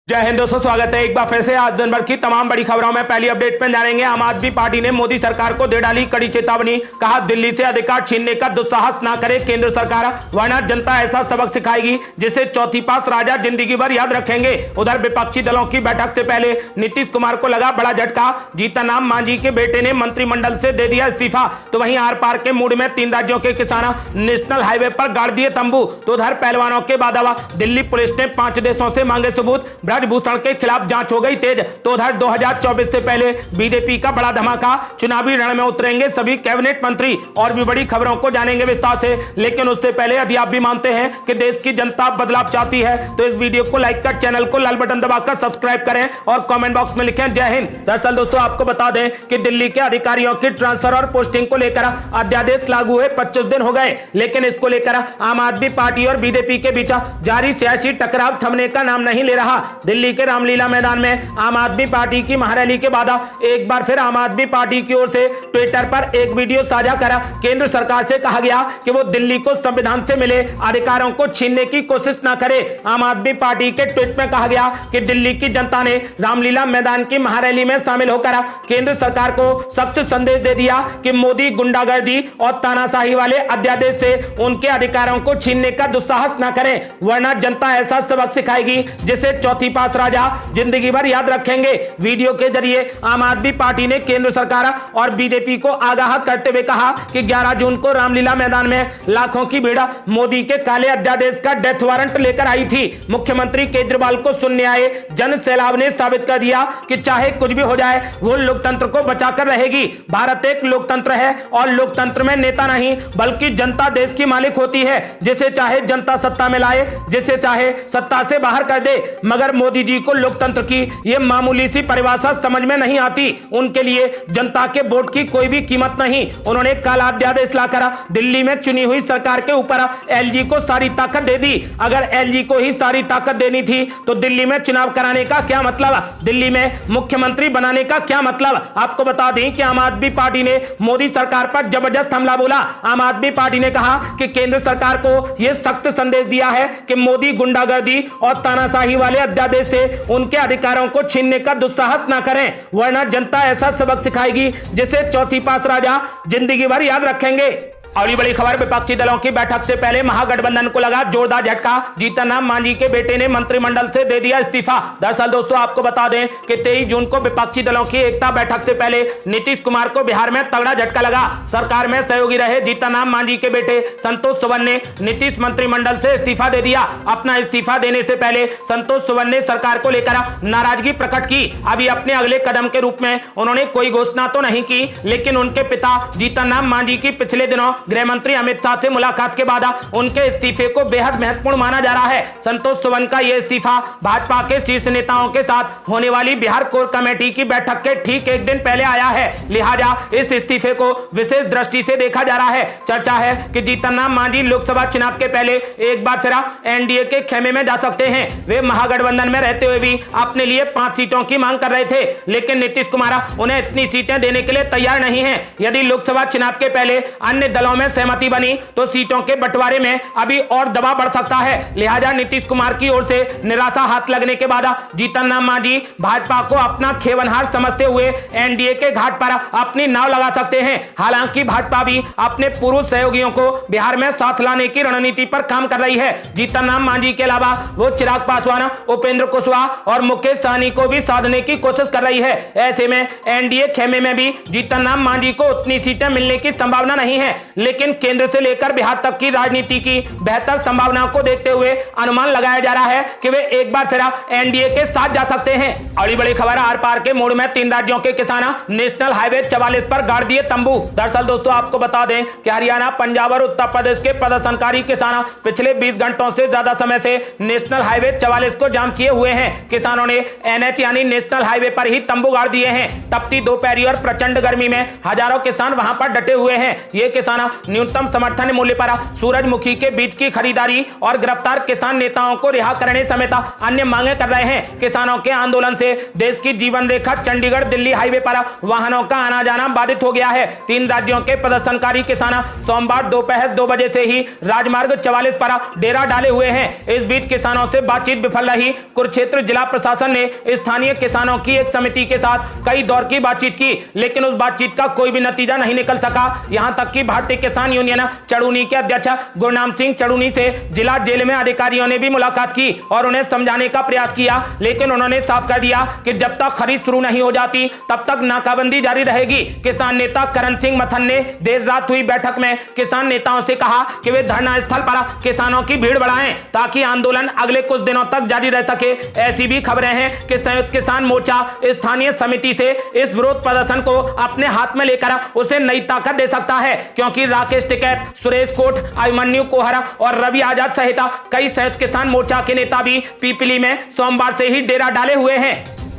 जय हिंद दोस्तों, स्वागत है एक बार फिर से। आज दिन भर की तमाम बड़ी खबरों में पहली अपडेट में जानेंगे। आम आदमी पार्टी ने मोदी सरकार को दे डाली कड़ी चेतावनी। कहा, दिल्ली से अधिकार छीनने का दुस्साहस ना करे केंद्र सरकार, वरना जनता ऐसा सबक सिखाएगी जिसे चौथी पास राजा जिंदगी भर याद रखेंगे। उधर विपक्षी दलों की बैठक से पहले नीतीश कुमार को लगा बड़ा झटका। जीतन राम मांझी के बेटे ने मंत्रिमंडल से दे दिया इस्तीफा। तो वहीं आर पार के मूड में 3 राज्यों के किसान नेशनल हाईवे पर गाड़ दिए तंबू। तो उधर पहलवानों के बादावा दिल्ली पुलिस ने 5 देशों से मांगे सबूत। ब्रजभूषण के खिलाफ जांच हो गई तेज। तो उधर 2024 से पहले बीजेपी का बड़ा धमाका, चुनावी रण में उतरेंगे सभी कैबिनेट मंत्री। और भी बड़ी खबरों को जानेंगे विस्तार से, लेकिन उससे पहले यदि आप भी मानते हैं कि देश की जनता बदलाव चाहती है तो इस वीडियो को लाइक कर, चैनल को लाल बटन दबाकर सब्सक्राइब करें और कमेंट बॉक्स में लिखें जय हिंद। दरअसल दोस्तों, आपको बता दें कि दिल्ली के अधिकारियों की ट्रांसफर और पोस्टिंग को लेकर अध्यादेश लागू हुए 25 दिन हो गए, लेकिन इसको लेकर आम आदमी पार्टी और बीजेपी के बीच जारी सियासी टकराव थमने का नाम नहीं ले रहा। दिल्ली के रामलीला मैदान में आम आदमी पार्टी की महारैली के बाद एक बार फिर आम आदमी पार्टी की ओर से ट्विटर पर एक वीडियो साझा कर केंद्र सरकार से कहा गया कि वो दिल्ली को संविधान से मिले अधिकारों को छीनने की कोशिश न करे। आम आदमी पार्टी के ट्वीट में कहा गया कि दिल्ली की जनता ने रामलीला मैदान की महारैली में शामिल होकर केंद्र सरकार को सख्त संदेश दे दिया कि मोदी गुंडागर्दी और तानाशाही वाले अध्यादेश से उनके अधिकारों को छीनने का दुस्साहस न करें, वरना जनता ऐसा सबक सिखाएगी जिसे चौथी पास राजा जिंदगी भर याद रखेंगे। वीडियो के जरिए आम आदमी पार्टी ने केंद्र सरकार और बीजेपी को आगाह करते हुए कहा कि 11 जून को रामलीला मैदान में लाखों की भीड़ मोदी के काले अध्यादेश का डेथ वारंट लेकर आई थी। मुख्यमंत्री केजरीवाल को सुनने आए जन सैलाब ने साबित कर दिया कि चाहे कुछ भी हो जाए वो लोकतंत्र को बचाकर रहेगी। भारत एक लोकतंत्र है और लोकतंत्र में नेता नहीं बल्कि जनता देश की मालिक होती है, जिसे चाहे जनता सत्ता में लाए, जिसे चाहे सत्ता से बाहर कर दे। मगर मोदी जी को लोकतंत्र की ये मामूली सी परिभाषा समझ में नहीं आती। उनके लिए जनता के वोट की कोई भी कीमत नहीं। उन्होंने काला अध्यादेश लाकर दिल्ली में चुनी हुई सरकार के ऊपर एलजी को सारी ताकत दे दी। अगर एलजी को ही सारी ताकत देनी थी तो दिल्ली में चुनाव कराने का क्या मतलब, दिल्ली में मुख्यमंत्री बनाने का क्या मतलब। आपको बता दें कि आम आदमी पार्टी ने मोदी सरकार पर जबरदस्त हमला बोला। आम आदमी पार्टी ने कहा कि केंद्र सरकार को यह सख्त संदेश दिया है कि मोदी गुंडागर्दी और तानाशाही वाले अध्यादेश से उनके अधिकारों को छीनने का दुस्साहस ना करें, वरना जनता ऐसा सबक सिखाएगी जिसे चौथी पास राजा जिंदगी भर याद रखेंगे। अगली बड़ी खबर, विपक्षी दलों की बैठक से पहले महागठबंधन को लगा जोरदार झटका। जीतन राम मांझी के बेटे ने मंत्रिमंडल से दे दिया इस्तीफा। दरअसल दोस्तों, आपको बता दें कि 23 जून को विपक्षी दलों की एकता बैठक से पहले नीतीश कुमार को बिहार में तगड़ा झटका लगा। सरकार में सहयोगी रहे जीतन राम मांझी के बेटे संतोष सुवन ने नीतीश मंत्रिमंडल से इस्तीफा दे दिया। अपना इस्तीफा देने से पहले संतोष सुवन ने सरकार को लेकर नाराजगी प्रकट की। अभी अपने अगले कदम के रूप में उन्होंने कोई घोषणा तो नहीं की, लेकिन उनके पिता जीतन राम मांझी की पिछले दिनों गृह मंत्री अमित शाह से मुलाकात के बाद उनके इस्तीफे को बेहद महत्वपूर्ण माना जा रहा है। संतोष सुवन का यह इस्तीफा भाजपा के शीर्ष नेताओं के साथ होने वाली बिहार कोर कमेटी की बैठक के ठीक एक दिन पहले आया है, लिहाजा इस इस्तीफे को विशेष दृष्टि से देखा जा रहा है। चर्चा है कि जीतन राम मांझी लोकसभा चुनाव के पहले एक बार फिर एनडीए के खेमे में जा सकते हैं। वे महागठबंधन में रहते हुए भी अपने लिए 5 सीटों की मांग कर रहे थे, लेकिन नीतीश कुमार उन्हें इतनी सीटें देने के लिए तैयार नहीं है। यदि लोकसभा चुनाव के पहले अन्य दलों में सहमति बनी तो सीटों के बंटवारे में अभी और दबाव बढ़ सकता है। लिहाजा नीतीश कुमार की ओर से निराशा हाथ लगने के बाद जीतन राम मांझी भाजपा को अपना खेवनहार समझते हुए एनडीए के घाट पर अपनी नाव लगा सकते हैं। हालांकि भाजपा भी अपने पूर्व सहयोगियों को बिहार में साथ लाने की रणनीति पर काम कर रही है। जीतन राम मांझी के अलावा वो चिराग पासवान, उपेंद्र कुशवाहा और मुकेश सहनी को भी साधने की कोशिश कर रही है। ऐसे में एनडीए खेमे में भी जीतन राम मांझी को उतनी सीटें मिलने की संभावना नहीं है, लेकिन केंद्र से लेकर बिहार तक की राजनीति की बेहतर संभावनाओं को देखते हुए अनुमान लगाया जा रहा है कि वे एक बार फिर एनडीए के साथ जा सकते हैं। अगली बड़ी खबर, आर पार के मोड़ में 3 राज्यों के किसान नेशनल हाईवे 44 पर गाड़ दिए तंबू। दरअसल दोस्तों, आपको बता दें कि हरियाणा, पंजाब और उत्तर प्रदेश के प्रदर्शनकारी किसान पिछले 20 घंटों से ज्यादा समय से नेशनल हाईवे 44 को जाम किए हुए हैं। किसानों ने एनएच यानी नेशनल हाईवे पर ही तंबू गाड़ दिए हैं। तपती दोपहरी और प्रचंड गर्मी में हजारों किसान वहां पर डटे हुए हैं। ये किसान न्यूनतम समर्थन मूल्य पर सूरजमुखी के बीज की खरीदारी और गिरफ्तार किसान नेताओं को रिहा करने समेत अन्य मांगे कर रहे हैं। किसानों के आंदोलन से देश की जीवन रेखा चंडीगढ़ दिल्ली हाईवे पर वाहनों का आना जाना बाधित हो गया है। 3 राज्यों के प्रदर्शनकारी किसान सोमवार दोपहर 2 बजे से ही राजमार्ग 44 पर डेरा डाले हुए हैं। इस बीच किसानों से बातचीत विफल रही। कुरुक्षेत्र जिला प्रशासन ने स्थानीय किसानों की एक समिति के साथ कई दौर की बातचीत की, लेकिन उस बातचीत का कोई भी नतीजा नहीं निकल सका। यहां तक कि भारतीय किसान यूनियन चड़ूनी के अध्यक्ष गुरनाम सिंह चड़ूनी से जिला जेल में अधिकारियों ने भी मुलाकात की और उन्हें समझाने का प्रयास किया, लेकिन उन्होंने साफ कर दिया कि जब तक खरीद शुरू नहीं हो जाती तब तक नाकाबंदी जारी रहेगी। किसान नेता करण सिंह मथन ने देर रात हुई बैठक में किसान नेताओं से कहा कि वे धरना स्थल पर किसानों की भीड़ बढ़ाएं ताकि आंदोलन अगले कुछ दिनों तक जारी रह सके। ऐसी भी खबरें हैं कि संयुक्त किसान मोर्चा स्थानीय समिति से इस विरोध प्रदर्शन को अपने हाथ में लेकर उसे नई ताकत दे सकता है, क्योंकि राकेश टिकैत, सुरेश कोट, अभिमन्यु कोहरा और रवि आजाद सहित कई संयुक्त किसान मोर्चा के नेता भी पीपली में सोमवार से ही डेरा डाले हुए हैं।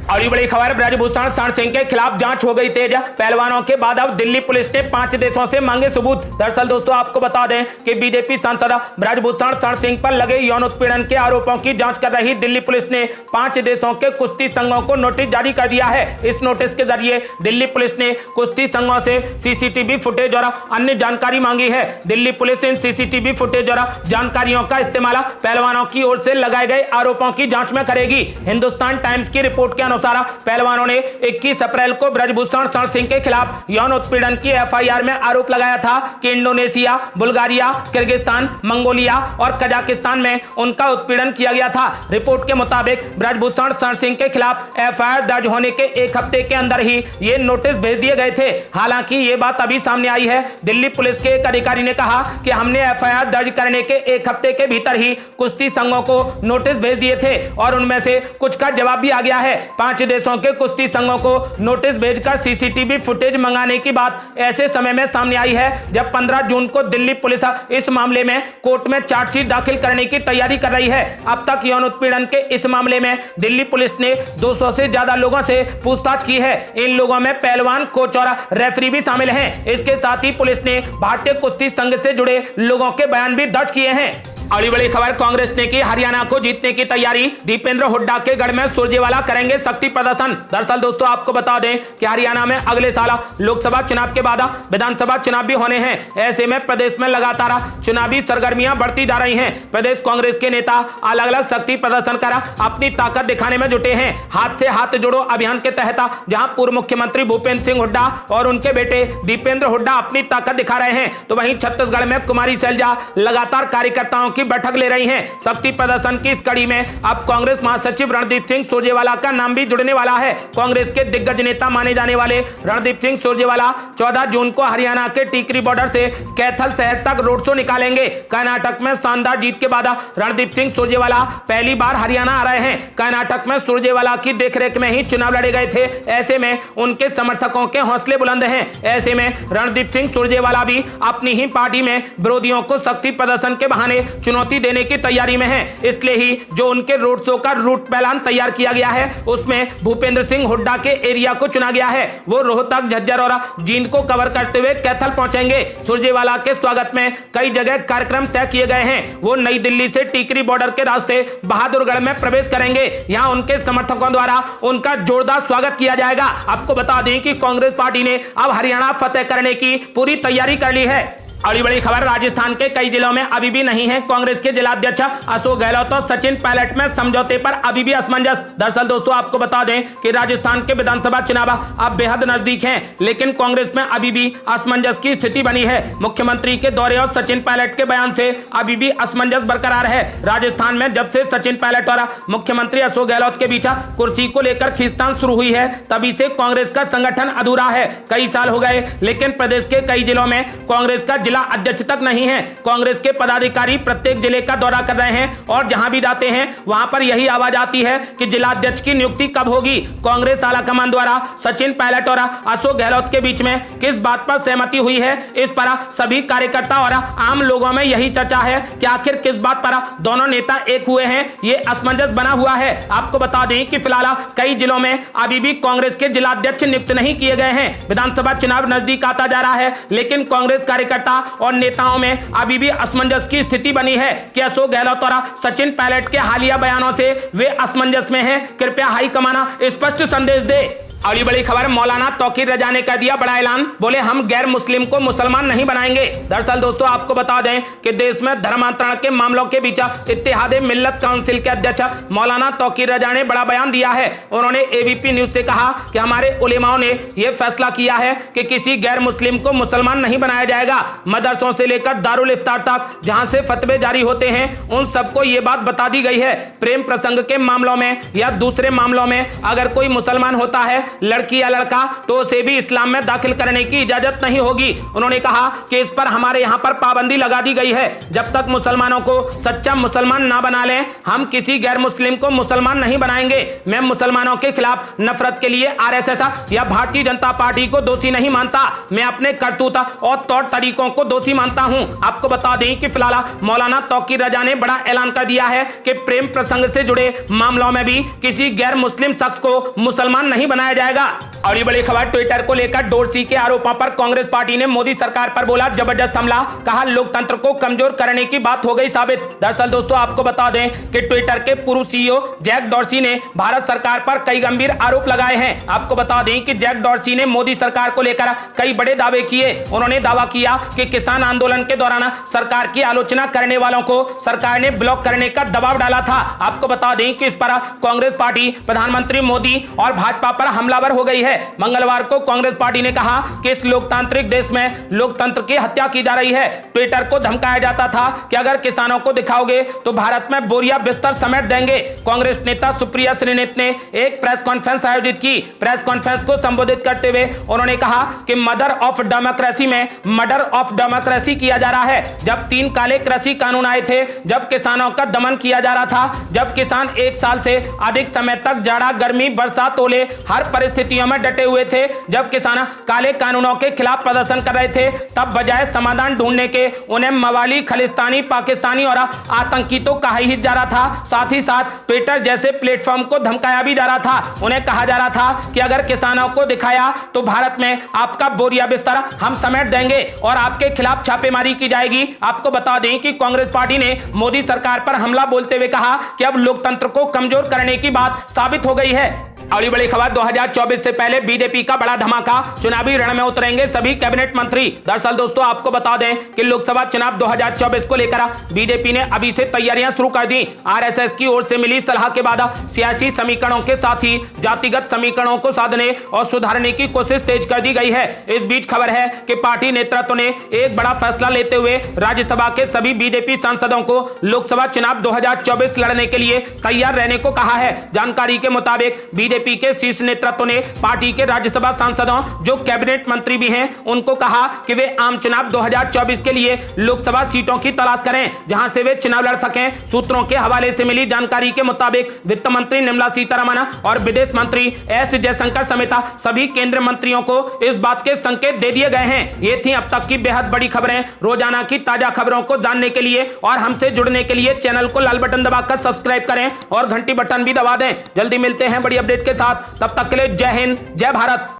अगली बड़ी खबर, ब्रजभूषण शरण सिंह के खिलाफ जांच हो गई तेज। पहलवानों के बाद अब दिल्ली पुलिस ने 5 देशों से मांगे सबूत। दरअसल दोस्तों आपको बता दें कि बीजेपी सांसद ब्रजभूषण शरण सिंह पर लगे यौन उत्पीड़न के आरोपों की जांच कर रही दिल्ली पुलिस ने 5 देशों के कुश्ती संघों को नोटिस जारी कर दिया है। इस नोटिस के जरिए दिल्ली पुलिस ने कुश्ती संघों से सीसीटीवी फुटेज और अन्य जानकारी मांगी है। दिल्ली पुलिस इन सीसीटीवी फुटेज और जानकारियों का इस्तेमाल पहलवानों की ओर से लगाए गए आरोपों की जांच में करेगी। हिंदुस्तान टाइम्स की रिपोर्ट के अनुसार पहलवानों ने 21 अप्रैल को ब्रजभूषण शरण सिंह के खिलाफ यौन उत्पीड़न की एफआईआर में आरोप लगाया था कि इंडोनेशिया, बुल्गारिया, किर्गिस्तान, मंगोलिया और कजाकिस्तान में उनका उत्पीड़न किया गया था। रिपोर्ट के मुताबिक ब्रजभूषण शरण सिंह के खिलाफ एफआईआर दर्ज होने के 1 हफ्ते के अंदर ही ये नोटिस भेज दिए गए थे। हालांकि ये बात अभी सामने आई है। दिल्ली पुलिस के एक अधिकारी ने कहा कि हमने एफआईआर दर्ज करने के 1 हफ्ते के भीतर ही कुश्ती संघों को नोटिस भेज दिए थे और उनमें से कुछ का जवाब भी आ गया है। 5 देशों के कुश्ती संघों को नोटिस भेजकर सीसीटीवी फुटेज मंगाने की बात ऐसे समय में सामने आई है जब 15 जून को दिल्ली पुलिस इस मामले में कोर्ट में चार्जशीट दाखिल करने की तैयारी कर रही है। अब तक यौन उत्पीड़न के इस मामले में दिल्ली पुलिस ने 200 से ज्यादा लोगों से पूछताछ की है। इन लोगों में पहलवान, कोच और रेफरी भी शामिल हैं। इसके साथ ही पुलिस ने भारतीय कुश्ती संघ से जुड़े लोगों के बयान भी दर्ज किए हैं। अगली बड़ी खबर, कांग्रेस ने की हरियाणा को जीतने की तैयारी। दीपेंद्र हुड्डा के गढ़ में सुरजेवाला करेंगे शक्ति प्रदर्शन। दरअसल दोस्तों आपको बता दें कि हरियाणा में अगले साल लोकसभा चुनाव के बाद विधानसभा चुनाव भी होने हैं। ऐसे में प्रदेश में लगातार चुनावी सरगर्मियां बढ़ती जा रही हैं। प्रदेश कांग्रेस के नेता अलग अलग शक्ति प्रदर्शन कर अपनी ताकत दिखाने में जुटे हैं। हाथ से हाथ जोड़ो अभियान के तहत जहां पूर्व मुख्यमंत्री भूपेंद्र सिंह हुड्डा और उनके बेटे दीपेंद्र हुड्डा अपनी ताकत दिखा रहे हैं, तो वहीं छत्तीसगढ़ में कुमारी शैलजा लगातार कार्यकर्ताओं की बैठक ले रही हैं। शक्ति प्रदर्शन की इस कड़ी में अब कांग्रेस महासचिव रणदीप सिंह सुरजेवाला का नाम भी जुड़ने वाला है। कांग्रेस के दिग्गज नेता माने जाने वाले रणदीप सिंह सुरजेवाला 14 जून को हरियाणा के टीकरी बॉर्डर से कैथल शहर तक रोड शो निकालेंगे। कर्नाटक में शानदार जीत के बाद रणदीप सिंह सुरजेवाला पहली बार हरियाणा आ रहे हैं। कर्नाटक में सुरजेवाला की देखरेख में ही चुनाव लड़े गए थे। ऐसे में उनके समर्थकों के हौसले बुलंद हैं। ऐसे में रणदीप सिंह सुरजेवाला भी अपनी ही पार्टी में विरोधियों को शक्ति प्रदर्शन के बहाने चुनौती देने की तैयारी में है। इसलिए ही जो उनके रोड शो का रूट प्लान तैयार किया गया है उसमें भूपेंद्र सिंह हुड्डा के एरिया को चुना गया है। वो रोहतक, झज्जर और जींद को कवर करते हुए कैथल पहुंचेंगे। सुरजेवाला के स्वागत में कई जगह कार्यक्रम तय किए गए हैं। वो नई दिल्ली से टीकरी बॉर्डर के रास्ते बहादुरगढ़ में प्रवेश करेंगे। यहाँ उनके समर्थकों द्वारा उनका जोरदार स्वागत किया जाएगा। आपको बता दें कि कांग्रेस पार्टी ने अब हरियाणा फतेह करने की पूरी तैयारी कर ली है। अगली बड़ी खबर, राजस्थान के कई जिलों में अभी भी नहीं है कांग्रेस के जिलाध्यक्ष अशोक गहलोत और सचिन पायलट में समझौते पर अभी भी असमंजस। दरअसल दोस्तों आपको बता दें कि राजस्थान के विधानसभा चुनाव अब बेहद नजदीक हैं, लेकिन कांग्रेस में अभी भी असमंजस की स्थिति बनी है। मुख्यमंत्री के दौरे और सचिन पायलट के बयान से अभी भी असमंजस बरकरार है। राजस्थान में जब से सचिन पायलट और मुख्यमंत्री अशोक गहलोत के बीच कुर्सी को लेकर खींचतान शुरू हुई है, तभी से कांग्रेस का संगठन अधूरा है। कई साल हो गए, लेकिन प्रदेश के कई जिलों में कांग्रेस का अध्यक्ष तक नहीं है। कांग्रेस के पदाधिकारी प्रत्येक जिले का दौरा कर रहे हैं और जहां भी जाते हैं वहां पर यही आवाज आती है कि जिलाध्यक्ष की नियुक्ति कब होगी। कांग्रेस आलाकमान द्वारा सचिन पायलट और अशोक गहलोत के बीच में किस बात पर सहमति हुई है, इस पर सभी कार्यकर्ता और आम लोगों में यही चर्चा है कि आखिर किस बात पर दोनों नेता एक हुए हैं। ये असमंजस बना हुआ है। आपको बता दें कि फिलहाल कई जिलों में अभी भी कांग्रेस के जिलाध्यक्ष नियुक्त नहीं किए गए हैं। विधानसभा चुनाव नजदीक आता जा रहा है, लेकिन कांग्रेस कार्यकर्ता और नेताओं में अभी भी असमंजस की स्थिति बनी है कि अशोक गहलोत और सचिन पायलट के हालिया बयानों से वे असमंजस में हैं। कृपया हाईकमान स्पष्ट संदेश दे। अगली बड़ी खबर, मौलाना तौकीर रजा ने कर दिया बड़ा ऐलान, बोले हम गैर मुस्लिम को मुसलमान नहीं बनाएंगे। दरअसल दोस्तों आपको बता दें कि देश में धर्मांतरण के मामलों के बीच इत्तेहाद मिल्लत काउंसिल के अध्यक्ष मौलाना तौकीर रजा ने बड़ा बयान दिया है। उन्होंने एबीपी न्यूज से कहा कि हमारे उलेमाओं ने यह फैसला किया है कि किसी गैर मुस्लिम को मुसलमान नहीं बनाया जाएगा। मदरसों से लेकर दारुल इफ्तार तक जहां से फतवे जारी होते हैं उन सबको ये बात बता दी गई है। प्रेम प्रसंग के मामलों में या दूसरे मामलों में अगर कोई मुसलमान होता है, लड़की या लड़का, तो उसे भी इस्लाम में दाखिल करने की इजाजत नहीं होगी। उन्होंने कहा कि इस पर हमारे यहाँ पर पाबंदी लगा दी गई है। जब तक मुसलमानों को सच्चा मुसलमान ना बना लें, हम किसी गैर मुस्लिम को मुसलमान नहीं बनाएंगे। मैं मुसलमानों के खिलाफ नफरत के लिए आरएसएस या भारतीय जनता पार्टी को दोषी नहीं मानता, मैं अपने करतूत और तौर तरीकों को दोषी मानता हूं। आपको बता दें कि फिलहाल मौलाना तौकीर रजा ने बड़ा ऐलान कर दिया है कि प्रेम प्रसंग से जुड़े मामलों में भी किसी गैर मुस्लिम शख्स को मुसलमान नहीं बनाया जाएगा। और ये बड़ी खबर, ट्विटर को लेकर डोरसी के आरोपों पर कांग्रेस पार्टी ने मोदी सरकार पर बोला जबरदस्त हमला, कहा लोकतंत्र को कमजोर करने की बात हो गई साबित। दरअसल दोस्तों आपको बता दें कि ट्विटर के पूर्व सीईओ जैक डॉर्सी ने भारत सरकार पर कई गंभीर आरोप लगाए हैं। आपको बता दें कि जैक डॉर्सी ने मोदी सरकार को लेकर कई बड़े दावे किए। उन्होंने दावा किया कि किसान आंदोलन के दौरान सरकार की आलोचना करने वालों को सरकार ने ब्लॉक करने का दबाव डाला था। आपको बता दें कि इस पर कांग्रेस पार्टी प्रधानमंत्री मोदी और भाजपा पर हमलावर हो गई है। मंगलवार को कांग्रेस पार्टी ने कहा कि इस लोकतांत्रिक देश में लोकतंत्र की हत्या की जा रही है। ट्विटर को धमकाया जाता था कि अगर किसानों को दिखाओगे तो भारत में बोरिया बिस्तर समेट देंगे। कांग्रेस नेता सुप्रिया श्रीनेत ने एक प्रेस कॉन्फ्रेंस आयोजित की। प्रेस कॉन्फ्रेंस को संबोधित करते हुए उन्होंने कहा कि मदर ऑफ डेमोक्रेसी में मर्डर ऑफ डेमोक्रेसी किया जा रहा है। जब 3 काले कृषि कानून आए थे, जब किसानों का दमन किया जा रहा था, जब किसान 1 साल से अधिक समय तक जाड़ा गर्मी बरसात ओले हर परिस्थितियों में डटे हुए थे, जब किसान काले कानूनों के खिलाफ प्रदर्शन कर रहे थे, तब बजाय समाधान ढूंढने के उन्हें मवाली, खलिस्तानी, पाकिस्तानी और आतंकी तो कहा ही जा रहा था। साथ ही साथ ट्विटर जैसे प्लेटफॉर्म को धमकाया भी जा रहा था। उन्हें कहा जा रहा था कि अगर किसानों को दिखाया तो भारत में आपका बोरिया बिस्तर हम समेट देंगे और आपके खिलाफ छापेमारी की जाएगी। आपको बता दें कि कांग्रेस पार्टी ने मोदी सरकार पर हमला बोलते हुए कहा कि अब लोकतंत्र को कमजोर करने की बात साबित हो गई है। अगली बड़ी खबर, 2024 से पहले बीजेपी का बड़ा धमाका, चुनावी रण में उतरेंगे सभी कैबिनेट मंत्री। दरअसल दोस्तों आपको बता दें कि लोकसभा चुनाव 2024 को लेकर बीजेपी ने अभी से तैयारियां शुरू कर दी। आरएसएस की ओर से मिली सलाह के बाद सियासी समीकरणों के साथ ही जातिगत समीकरणों को साधने और सुधारने की कोशिश तेज कर दी गई है। इस बीच खबर है कि पार्टी नेतृत्व ने एक बड़ा फैसला लेते हुए राज्यसभा के सभी बीजेपी सांसदों को लोकसभा चुनाव 2024 लड़ने के लिए तैयार रहने को कहा है। जानकारी के मुताबिक बीजेपी के शीर्ष नेतृत्व ने पार्टी के राज्यसभा सांसदों जो कैबिनेट मंत्री भी हैं उनको कहा कि वे आम चुनाव 2024 के लिए लोकसभा सीटों की तलाश करें जहां से वे चुनाव लड़ सकें। सूत्रों के हवाले से मिली जानकारी के मुताबिक वित्त मंत्री निर्मला सीतारमण और विदेश मंत्री एस जयशंकर समेत सभी केंद्रीय मंत्रियों को इस बात के संकेत दे दिए गए हैं। ये थी अब तक की बेहद बड़ी खबरें। रोजाना की ताजा खबरों को जानने के लिए और हमसे जुड़ने के लिए चैनल को लाल बटन दबाकर सब्सक्राइब करें और घंटी बटन भी दबा दें। जल्दी मिलते हैं बड़ी अपडेट के साथ, तब तक के लिए जय हिंद, जय भारत।